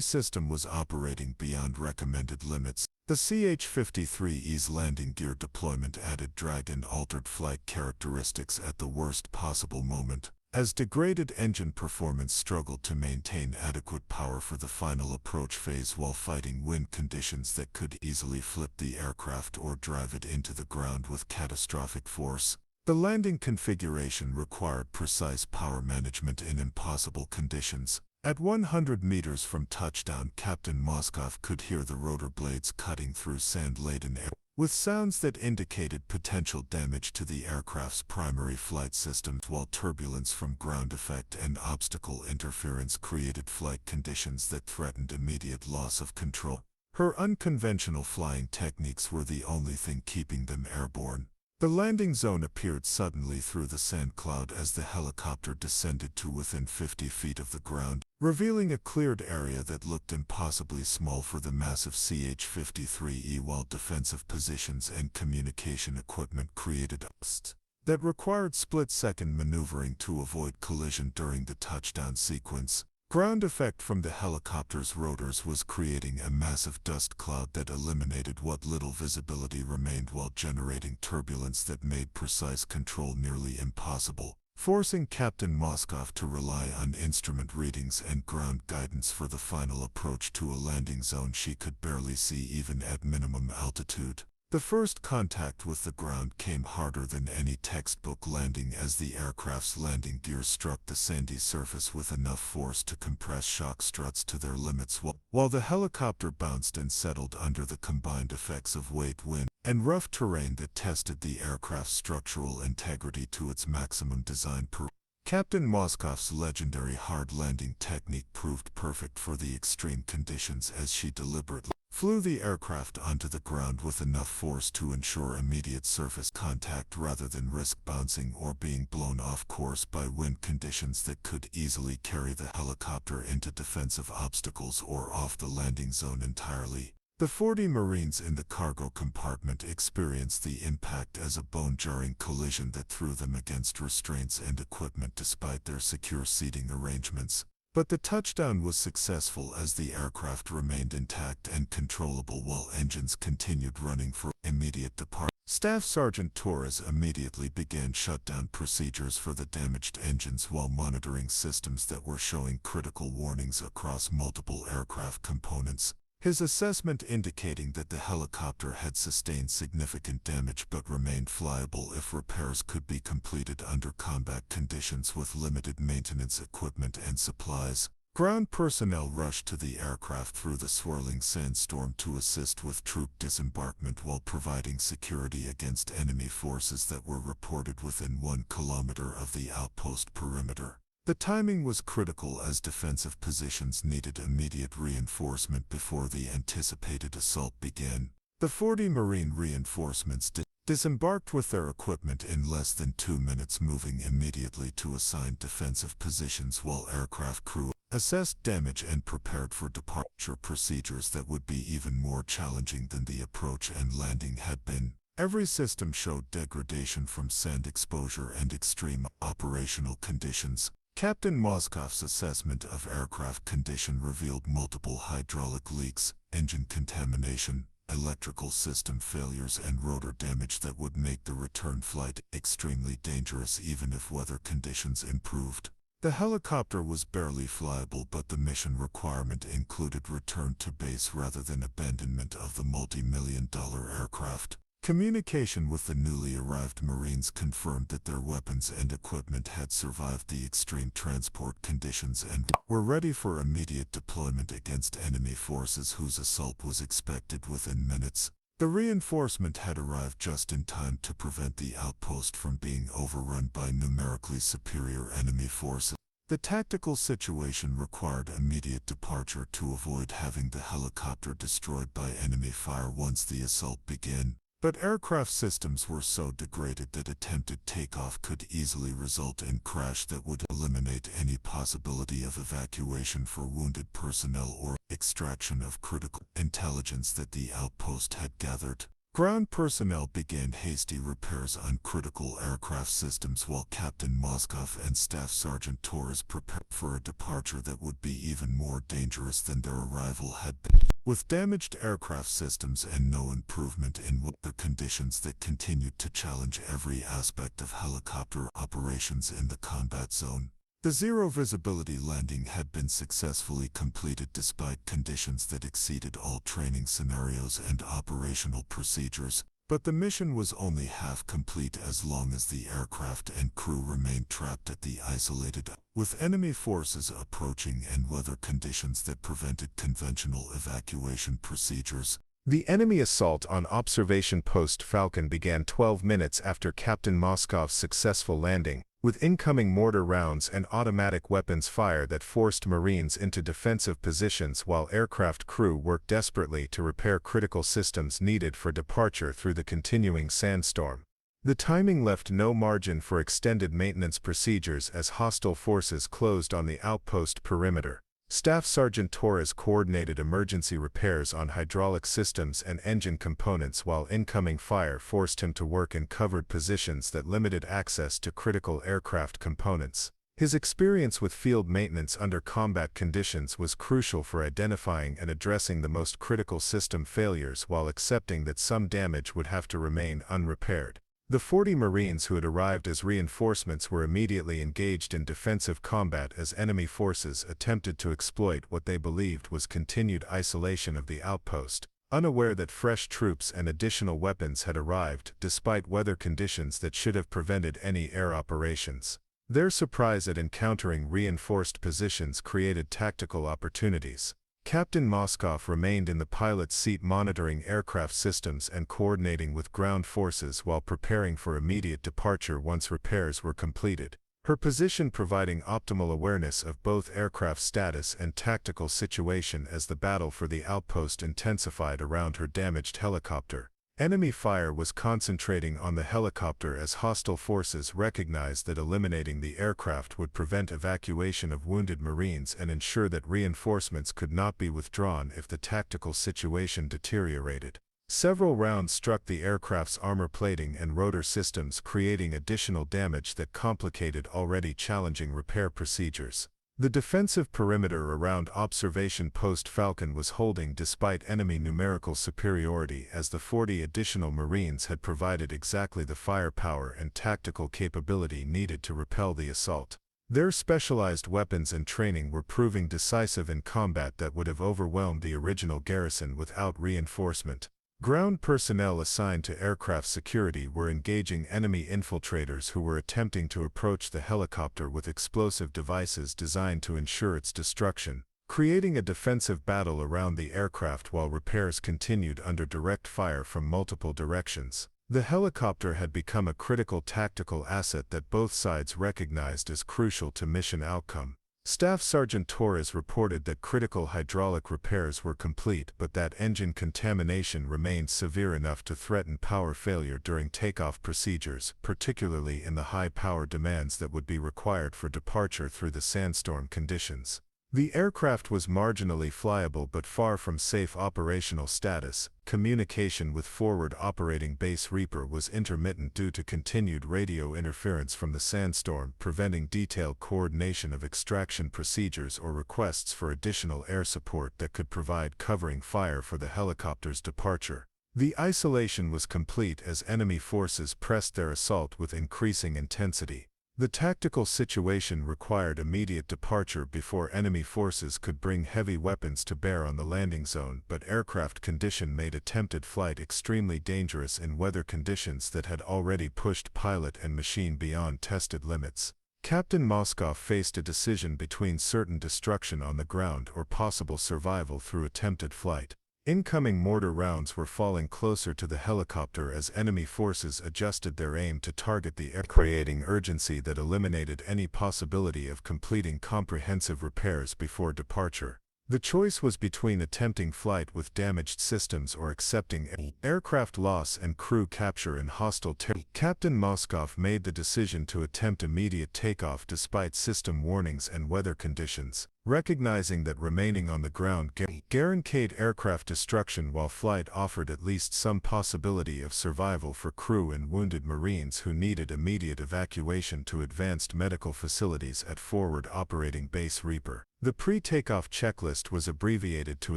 system was operating beyond recommended limits. The CH-53E's landing gear deployment added drag and altered flight characteristics at the worst possible moment, as degraded engine performance struggled to maintain adequate power for the final approach phase while fighting wind conditions that could easily flip the aircraft or drive it into the ground with catastrophic force. The landing configuration required precise power management in impossible conditions. At 100 meters from touchdown, Captain Moskow could hear the rotor blades cutting through sand-laden air, with sounds that indicated potential damage to the aircraft's primary flight systems, while turbulence from ground effect and obstacle interference created flight conditions that threatened immediate loss of control. Her unconventional flying techniques were the only thing keeping them airborne. The landing zone appeared suddenly through the sand cloud as the helicopter descended to within 50 feet of the ground, revealing a cleared area that looked impossibly small for the massive CH-53E, while defensive positions and communication equipment created dust that required split-second maneuvering to avoid collision during the touchdown sequence. Ground effect from the helicopter's rotors was creating a massive dust cloud that eliminated what little visibility remained while generating turbulence that made precise control nearly impossible, forcing Captain Moskow to rely on instrument readings and ground guidance for the final approach to a landing zone she could barely see even at minimum altitude. The first contact with the ground came harder than any textbook landing as the aircraft's landing gear struck the sandy surface with enough force to compress shock struts to their limits, while the helicopter bounced and settled under the combined effects of weight, wind, and rough terrain that tested the aircraft's structural integrity to its maximum design per. Captain Moskow's legendary hard landing technique proved perfect for the extreme conditions as she deliberately flew the aircraft onto the ground with enough force to ensure immediate surface contact rather than risk bouncing or being blown off course by wind conditions that could easily carry the helicopter into defensive obstacles or off the landing zone entirely. The 40 Marines in the cargo compartment experienced the impact as a bone-jarring collision that threw them against restraints and equipment despite their secure seating arrangements. But the touchdown was successful as the aircraft remained intact and controllable while engines continued running for immediate departure. Staff Sergeant Torres immediately began shutdown procedures for the damaged engines while monitoring systems that were showing critical warnings across multiple aircraft components. His assessment indicating that the helicopter had sustained significant damage but remained flyable if repairs could be completed under combat conditions with limited maintenance equipment and supplies. Ground personnel rushed to the aircraft through the swirling sandstorm to assist with troop disembarkment while providing security against enemy forces that were reported within 1 kilometer of the outpost perimeter. The timing was critical as defensive positions needed immediate reinforcement before the anticipated assault began. The 40 Marine reinforcements disembarked with their equipment in less than 2 minutes, moving immediately to assigned defensive positions while aircraft crew assessed damage and prepared for departure procedures that would be even more challenging than the approach and landing had been. Every system showed degradation from sand exposure and extreme operational conditions. Captain Moskow's assessment of aircraft condition revealed multiple hydraulic leaks, engine contamination, electrical system failures, and rotor damage that would make the return flight extremely dangerous even if weather conditions improved. The helicopter was barely flyable, but the mission requirement included return to base rather than abandonment of the multi-million-dollar aircraft. Communication with the newly arrived Marines confirmed that their weapons and equipment had survived the extreme transport conditions and were ready for immediate deployment against enemy forces whose assault was expected within minutes. The reinforcement had arrived just in time to prevent the outpost from being overrun by numerically superior enemy forces. The tactical situation required immediate departure to avoid having the helicopter destroyed by enemy fire once the assault began. But aircraft systems were so degraded that attempted takeoff could easily result in crash that would eliminate any possibility of evacuation for wounded personnel or extraction of critical intelligence that the outpost had gathered. Ground personnel began hasty repairs on critical aircraft systems while Captain Moskov and Staff Sergeant Torres prepared for a departure that would be even more dangerous than their arrival had been. With damaged aircraft systems and no improvement in weather conditions that continued to challenge every aspect of helicopter operations in the combat zone, the zero-visibility landing had been successfully completed despite conditions that exceeded all training scenarios and operational procedures. But the mission was only half complete as long as the aircraft and crew remained trapped at the isolated, with enemy forces approaching and weather conditions that prevented conventional evacuation procedures. The enemy assault on Observation Post Falcon began 12 minutes after Captain Moskov's successful landing, with incoming mortar rounds and automatic weapons fire that forced Marines into defensive positions while aircraft crew worked desperately to repair critical systems needed for departure through the continuing sandstorm. The timing left no margin for extended maintenance procedures as hostile forces closed on the outpost perimeter. Staff Sergeant Torres coordinated emergency repairs on hydraulic systems and engine components while incoming fire forced him to work in covered positions that limited access to critical aircraft components. His experience with field maintenance under combat conditions was crucial for identifying and addressing the most critical system failures while accepting that some damage would have to remain unrepaired. The 40 Marines who had arrived as reinforcements were immediately engaged in defensive combat as enemy forces attempted to exploit what they believed was continued isolation of the outpost, unaware that fresh troops and additional weapons had arrived despite weather conditions that should have prevented any air operations. Their surprise at encountering reinforced positions created tactical opportunities. Captain Moskov remained in the pilot's seat monitoring aircraft systems and coordinating with ground forces while preparing for immediate departure once repairs were completed, her position providing optimal awareness of both aircraft status and tactical situation as the battle for the outpost intensified around her damaged helicopter. Enemy fire was concentrating on the helicopter as hostile forces recognized that eliminating the aircraft would prevent evacuation of wounded Marines and ensure that reinforcements could not be withdrawn if the tactical situation deteriorated. Several rounds struck the aircraft's armor plating and rotor systems, creating additional damage that complicated already challenging repair procedures. The defensive perimeter around Observation Post Falcon was holding despite enemy numerical superiority as the 40 additional Marines had provided exactly the firepower and tactical capability needed to repel the assault. Their specialized weapons and training were proving decisive in combat that would have overwhelmed the original garrison without reinforcement. Ground personnel assigned to aircraft security were engaging enemy infiltrators who were attempting to approach the helicopter with explosive devices designed to ensure its destruction, creating a defensive battle around the aircraft while repairs continued under direct fire from multiple directions. The helicopter had become a critical tactical asset that both sides recognized as crucial to mission outcome. Staff Sergeant Torres reported that critical hydraulic repairs were complete but that engine contamination remained severe enough to threaten power failure during takeoff procedures, particularly in the high power demands that would be required for departure through the sandstorm conditions. The aircraft was marginally flyable but far from safe operational status. Communication with forward operating base Reaper was intermittent due to continued radio interference from the sandstorm, preventing detailed coordination of extraction procedures or requests for additional air support that could provide covering fire for the helicopter's departure. The isolation was complete as enemy forces pressed their assault with increasing intensity. The tactical situation required immediate departure before enemy forces could bring heavy weapons to bear on the landing zone, but aircraft condition made attempted flight extremely dangerous in weather conditions that had already pushed pilot and machine beyond tested limits. Captain Moskov faced a decision between certain destruction on the ground or possible survival through attempted flight. Incoming mortar rounds were falling closer to the helicopter as enemy forces adjusted their aim to target the air, creating urgency that eliminated any possibility of completing comprehensive repairs before departure. The choice was between attempting flight with damaged systems or accepting aircraft loss and crew capture in hostile territory. Captain Moskov made the decision to attempt immediate takeoff despite system warnings and weather conditions, recognizing that remaining on the ground guaranteed aircraft destruction while flight offered at least some possibility of survival for crew and wounded Marines who needed immediate evacuation to advanced medical facilities at Forward Operating Base Reaper. The pre-takeoff checklist was abbreviated to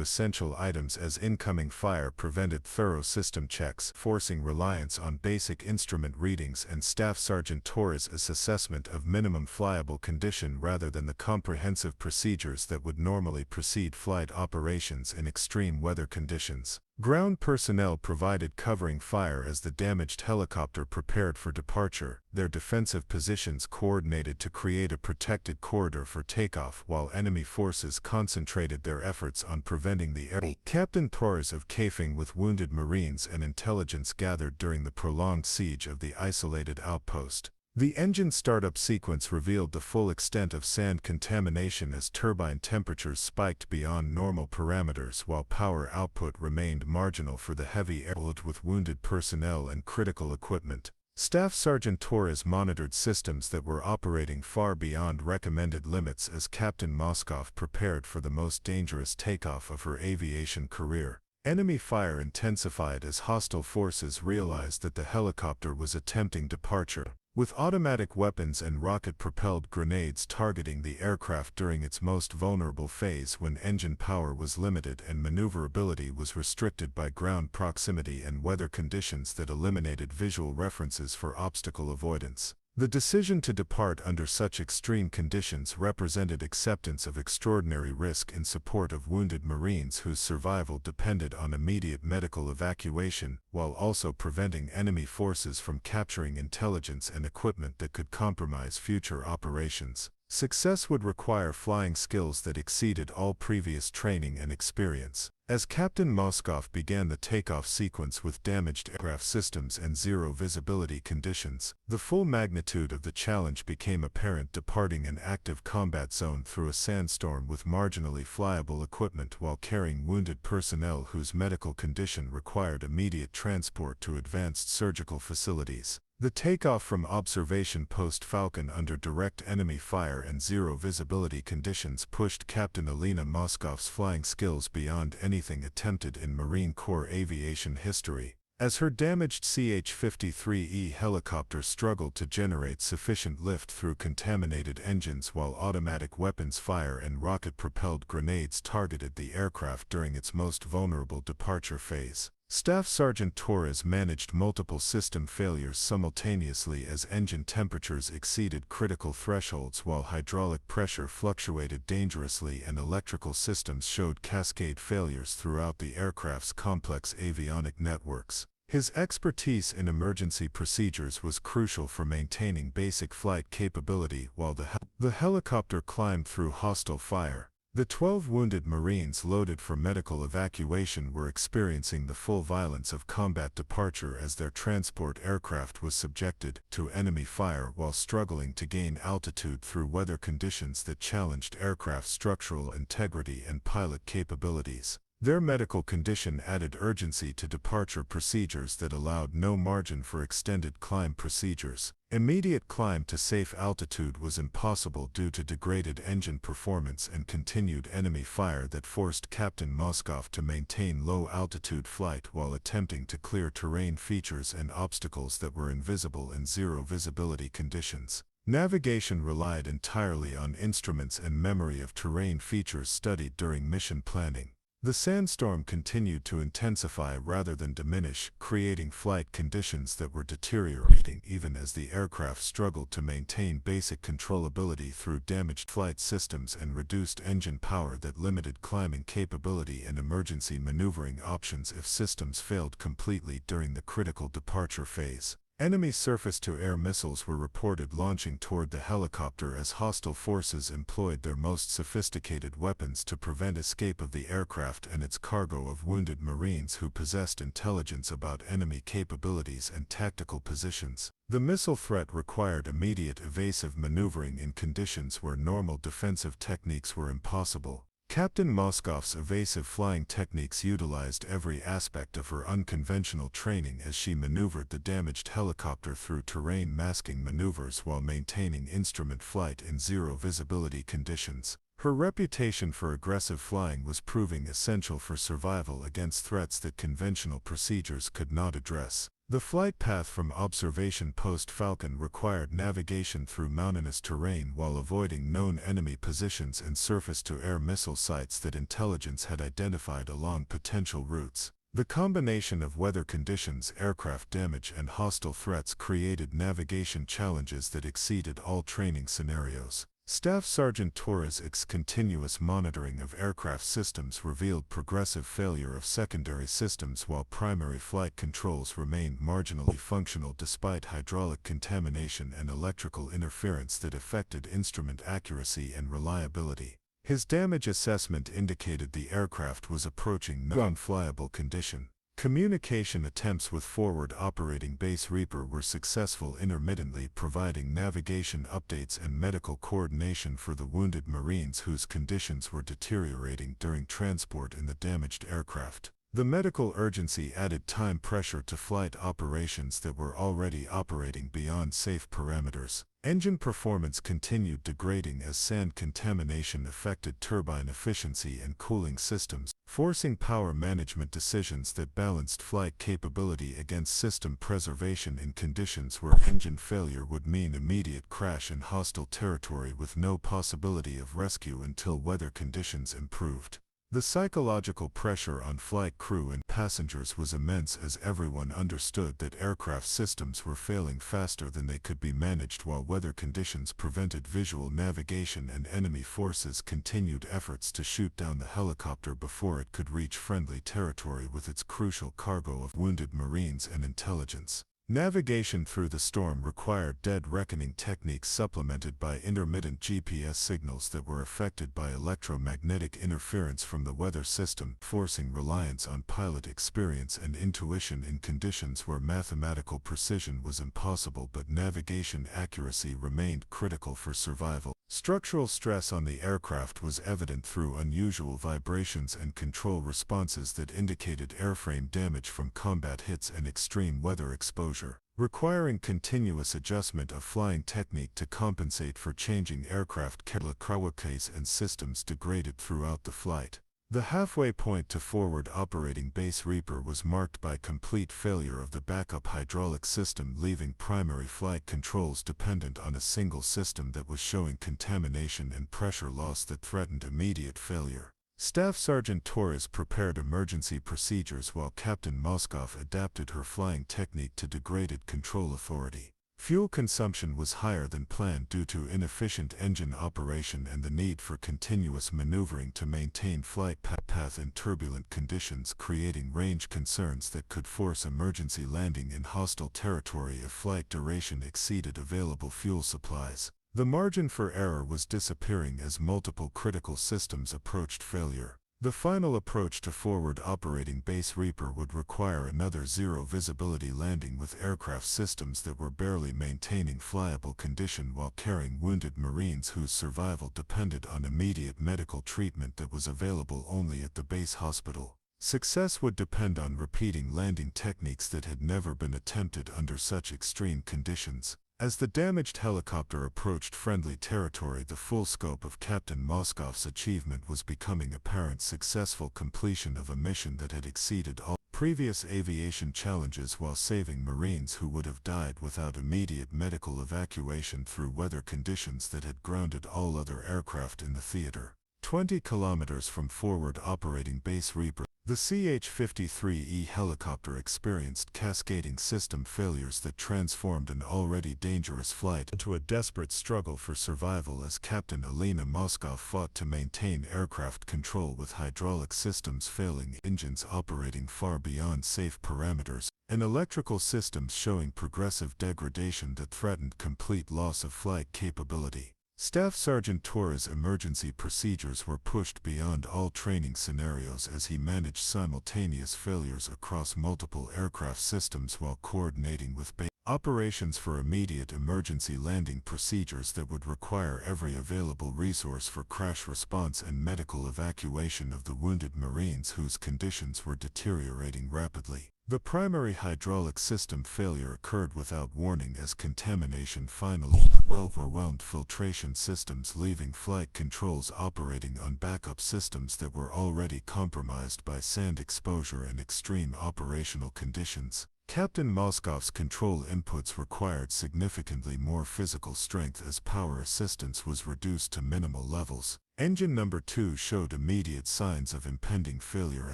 essential items as incoming fire prevented thorough system checks, forcing reliance on basic instrument readings and Staff Sergeant Torres' assessment of minimum flyable condition rather than the comprehensive procedures that would normally precede flight operations in extreme weather conditions. Ground personnel provided covering fire as the damaged helicopter prepared for departure, their defensive positions coordinated to create a protected corridor for takeoff while enemy forces concentrated their efforts on preventing the air. Captain Torres of Kafing with wounded Marines and intelligence gathered during the prolonged siege of the isolated outpost. The engine startup sequence revealed the full extent of sand contamination as turbine temperatures spiked beyond normal parameters while power output remained marginal for the heavy airlift with wounded personnel and critical equipment. Staff Sergeant Torres monitored systems that were operating far beyond recommended limits as Captain Moskov prepared for the most dangerous takeoff of her aviation career. Enemy fire intensified as hostile forces realized that the helicopter was attempting departure, with automatic weapons and rocket-propelled grenades targeting the aircraft during its most vulnerable phase when engine power was limited and maneuverability was restricted by ground proximity and weather conditions that eliminated visual references for obstacle avoidance. The decision to depart under such extreme conditions represented acceptance of extraordinary risk in support of wounded Marines whose survival depended on immediate medical evacuation, while also preventing enemy forces from capturing intelligence and equipment that could compromise future operations. Success would require flying skills that exceeded all previous training and experience. As Captain Moskov began the takeoff sequence with damaged aircraft systems and zero visibility conditions, the full magnitude of the challenge became apparent. Departing an active combat zone through a sandstorm with marginally flyable equipment while carrying wounded personnel whose medical condition required immediate transport to advanced surgical facilities. The takeoff from observation post Falcon under direct enemy fire and zero visibility conditions pushed Captain Alina Moskov's flying skills beyond anything attempted in Marine Corps aviation history. As her damaged CH-53E helicopter struggled to generate sufficient lift through contaminated engines while automatic weapons fire and rocket-propelled grenades targeted the aircraft during its most vulnerable departure phase. Staff Sergeant Torres managed multiple system failures simultaneously as engine temperatures exceeded critical thresholds while hydraulic pressure fluctuated dangerously and electrical systems showed cascade failures throughout the aircraft's complex avionic networks. His expertise in emergency procedures was crucial for maintaining basic flight capability while the helicopter climbed through hostile fire. The 12 wounded Marines loaded for medical evacuation were experiencing the full violence of combat departure as their transport aircraft was subjected to enemy fire while struggling to gain altitude through weather conditions that challenged aircraft structural integrity and pilot capabilities. Their medical condition added urgency to departure procedures that allowed no margin for extended climb procedures. Immediate climb to safe altitude was impossible due to degraded engine performance and continued enemy fire that forced Captain Moskov to maintain low-altitude flight while attempting to clear terrain features and obstacles that were invisible in zero-visibility conditions. Navigation relied entirely on instruments and memory of terrain features studied during mission planning. The sandstorm continued to intensify rather than diminish, creating flight conditions that were deteriorating even as the aircraft struggled to maintain basic controllability through damaged flight systems and reduced engine power that limited climbing capability and emergency maneuvering options if systems failed completely during the critical departure phase. Enemy surface-to-air missiles were reported launching toward the helicopter as hostile forces employed their most sophisticated weapons to prevent escape of the aircraft and its cargo of wounded Marines who possessed intelligence about enemy capabilities and tactical positions. The missile threat required immediate evasive maneuvering in conditions where normal defensive techniques were impossible. Captain Moscoff's evasive flying techniques utilized every aspect of her unconventional training as she maneuvered the damaged helicopter through terrain masking maneuvers while maintaining instrument flight in zero visibility conditions. Her reputation for aggressive flying was proving essential for survival against threats that conventional procedures could not address. The flight path from observation post Falcon required navigation through mountainous terrain while avoiding known enemy positions and surface-to-air missile sites that intelligence had identified along potential routes. The combination of weather conditions, aircraft damage, and hostile threats created navigation challenges that exceeded all training scenarios. Staff Sergeant Torres' continuous monitoring of aircraft systems revealed progressive failure of secondary systems while primary flight controls remained marginally functional despite hydraulic contamination and electrical interference that affected instrument accuracy and reliability. His damage assessment indicated the aircraft was approaching non-flyable condition. Communication attempts with forward operating base Reaper were successful, intermittently providing navigation updates and medical coordination for the wounded Marines whose conditions were deteriorating during transport in the damaged aircraft. The medical urgency added time pressure to flight operations that were already operating beyond safe parameters. Engine performance continued degrading as sand contamination affected turbine efficiency and cooling systems, forcing power management decisions that balanced flight capability against system preservation in conditions where engine failure would mean immediate crash in hostile territory with no possibility of rescue until weather conditions improved. The psychological pressure on flight crew and passengers was immense as everyone understood that aircraft systems were failing faster than they could be managed while weather conditions prevented visual navigation and enemy forces continued efforts to shoot down the helicopter before it could reach friendly territory with its crucial cargo of wounded Marines and intelligence. Navigation through the storm required dead reckoning techniques supplemented by intermittent GPS signals that were affected by electromagnetic interference from the weather system, forcing reliance on pilot experience and intuition in conditions where mathematical precision was impossible but navigation accuracy remained critical for survival. Structural stress on the aircraft was evident through unusual vibrations and control responses that indicated airframe damage from combat hits and extreme weather exposure, requiring continuous adjustment of flying technique to compensate for changing aircraft case and systems degraded throughout the flight. The halfway point to forward operating base Reaper was marked by complete failure of the backup hydraulic system, leaving primary flight controls dependent on a single system that was showing contamination and pressure loss that threatened immediate failure. Staff Sergeant Torres prepared emergency procedures while Captain Moskoff adapted her flying technique to degraded control authority. Fuel consumption was higher than planned due to inefficient engine operation and the need for continuous maneuvering to maintain flight path in turbulent conditions, creating range concerns that could force emergency landing in hostile territory if flight duration exceeded available fuel supplies. The margin for error was disappearing as multiple critical systems approached failure. The final approach to forward operating base Reaper would require another zero visibility landing with aircraft systems that were barely maintaining flyable condition while carrying wounded Marines whose survival depended on immediate medical treatment that was available only at the base hospital. Success would depend on repeating landing techniques that had never been attempted under such extreme conditions. As the damaged helicopter approached friendly territory, the full scope of Captain Moskoff's achievement was becoming apparent: successful completion of a mission that had exceeded all previous aviation challenges while saving Marines who would have died without immediate medical evacuation through weather conditions that had grounded all other aircraft in the theater. 20 kilometers from forward operating base Reaper, the CH-53E helicopter experienced cascading system failures that transformed an already dangerous flight into a desperate struggle for survival as Captain Alina Moskoff fought to maintain aircraft control with hydraulic systems failing, engines operating far beyond safe parameters, and electrical systems showing progressive degradation that threatened complete loss of flight capability. Staff Sergeant Torres' emergency procedures were pushed beyond all training scenarios as he managed simultaneous failures across multiple aircraft systems while coordinating with base Operations for immediate emergency landing procedures that would require every available resource for crash response and medical evacuation of the wounded Marines whose conditions were deteriorating rapidly. The primary hydraulic system failure occurred without warning as contamination finally overwhelmed filtration systems, leaving flight controls operating on backup systems that were already compromised by sand exposure and extreme operational conditions. Captain Moskov's control inputs required significantly more physical strength as power assistance was reduced to minimal levels. Engine number 2 showed immediate signs of impending failure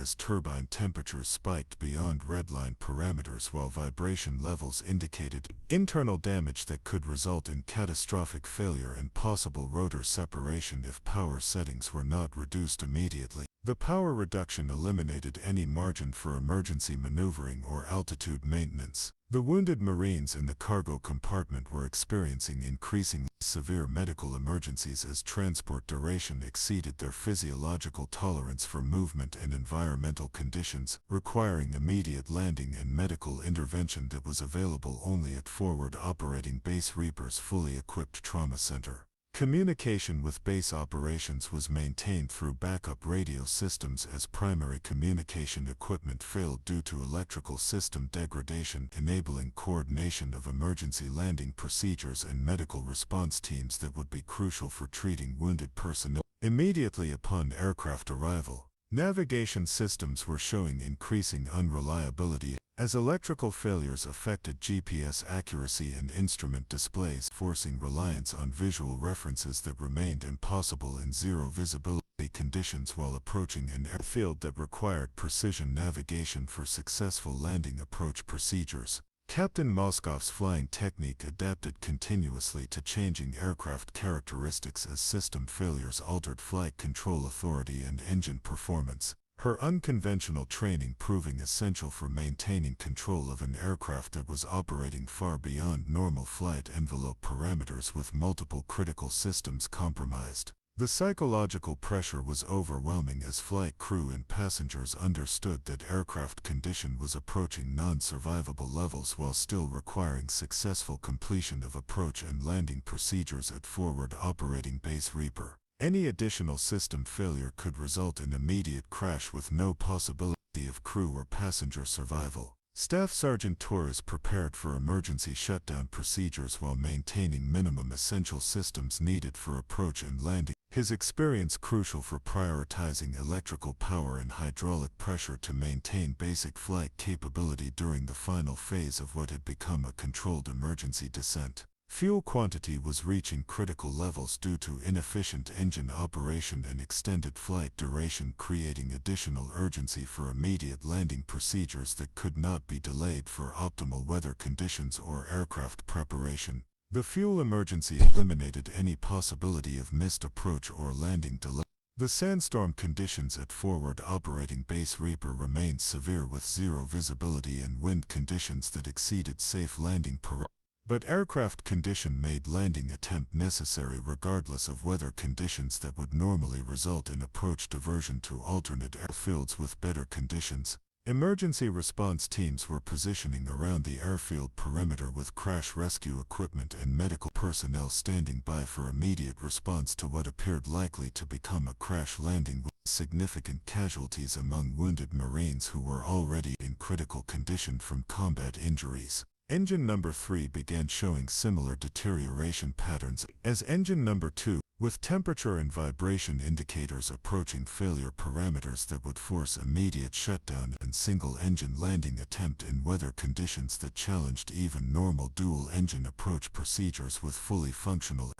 as turbine temperatures spiked beyond redline parameters while vibration levels indicated internal damage that could result in catastrophic failure and possible rotor separation if power settings were not reduced immediately. The power reduction eliminated any margin for emergency maneuvering or altitude maintenance. The wounded Marines in the cargo compartment were experiencing increasingly severe medical emergencies as transport duration exceeded their physiological tolerance for movement and environmental conditions, requiring immediate landing and medical intervention that was available only at Forward Operating Base Reaper's fully equipped trauma center. Communication with base operations was maintained through backup radio systems as primary communication equipment failed due to electrical system degradation, enabling coordination of emergency landing procedures and medical response teams that would be crucial for treating wounded personnel. Immediately upon aircraft arrival, navigation systems were showing increasing unreliability as electrical failures affected GPS accuracy and instrument displays, forcing reliance on visual references that remained impossible in zero visibility conditions while approaching an airfield that required precision navigation for successful landing approach procedures. Captain Moskov's flying technique adapted continuously to changing aircraft characteristics as system failures altered flight control authority and engine performance. Her unconventional training proving essential for maintaining control of an aircraft that was operating far beyond normal flight envelope parameters with multiple critical systems compromised. The psychological pressure was overwhelming as flight crew and passengers understood that aircraft condition was approaching non-survivable levels while still requiring successful completion of approach and landing procedures at Forward Operating Base Reaper. Any additional system failure could result in immediate crash with no possibility of crew or passenger survival. Staff Sergeant Torres prepared for emergency shutdown procedures while maintaining minimum essential systems needed for approach and landing. His experience crucial for prioritizing electrical power and hydraulic pressure to maintain basic flight capability during the final phase of what had become a controlled emergency descent. Fuel quantity was reaching critical levels due to inefficient engine operation and extended flight duration, creating additional urgency for immediate landing procedures that could not be delayed for optimal weather conditions or aircraft preparation. The fuel emergency eliminated any possibility of missed approach or landing delay. The sandstorm conditions at Forward Operating Base Reaper remained severe with zero visibility and wind conditions that exceeded safe landing parameters. But aircraft condition made landing attempt necessary regardless of weather conditions that would normally result in approach diversion to alternate airfields with better conditions. Emergency response teams were positioning around the airfield perimeter with crash rescue equipment and medical personnel standing by for immediate response to what appeared likely to become a crash landing with significant casualties among wounded Marines who were already in critical condition from combat injuries. Engine number 3 began showing similar deterioration patterns as engine number 2, with temperature and vibration indicators approaching failure parameters that would force immediate shutdown and single-engine landing attempt in weather conditions that challenged even normal dual-engine approach procedures with fully functional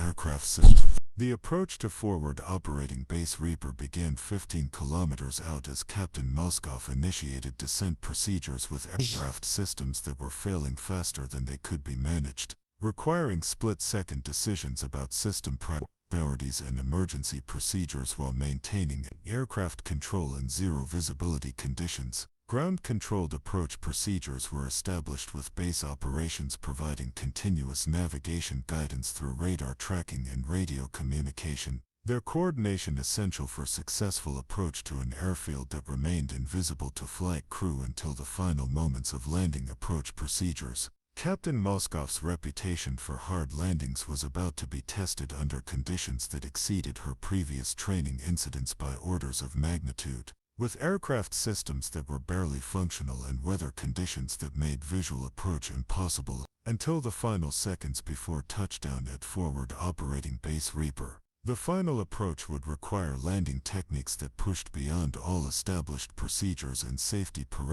aircraft systems. The approach to Forward Operating Base Reaper began 15 kilometers out as Captain Moskov initiated descent procedures with aircraft systems that were failing faster than they could be managed, requiring split-second decisions about system priorities and emergency procedures while maintaining aircraft control in zero visibility conditions. Ground-controlled approach procedures were established with base operations providing continuous navigation guidance through radar tracking and radio communication, their coordination essential for successful approach to an airfield that remained invisible to flight crew until the final moments of landing approach procedures. Captain Moskov's reputation for hard landings was about to be tested under conditions that exceeded her previous training incidents by orders of magnitude. With aircraft systems that were barely functional and weather conditions that made visual approach impossible, until the final seconds before touchdown at Forward Operating Base Reaper. The final approach would require landing techniques that pushed beyond all established procedures and safety parameters,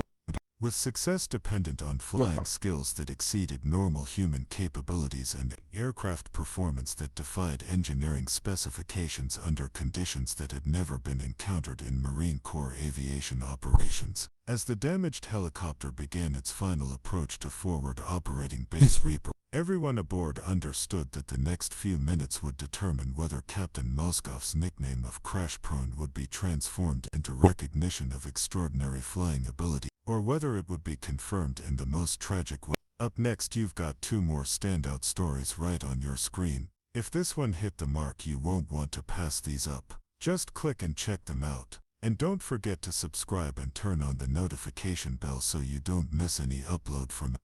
with success dependent on flying skills that exceeded normal human capabilities and aircraft performance that defied engineering specifications under conditions that had never been encountered in Marine Corps aviation operations. As the damaged helicopter began its final approach to Forward Operating Base Reaper, everyone aboard understood that the next few minutes would determine whether Captain Moskov's nickname of Crash Prone would be transformed into recognition of extraordinary flying ability, or whether it would be confirmed in the most tragic way. Up next, you've got two more standout stories right on your screen. If this one hit the mark, you won't want to pass these up. Just click and check them out. And don't forget to subscribe and turn on the notification bell so you don't miss any upload from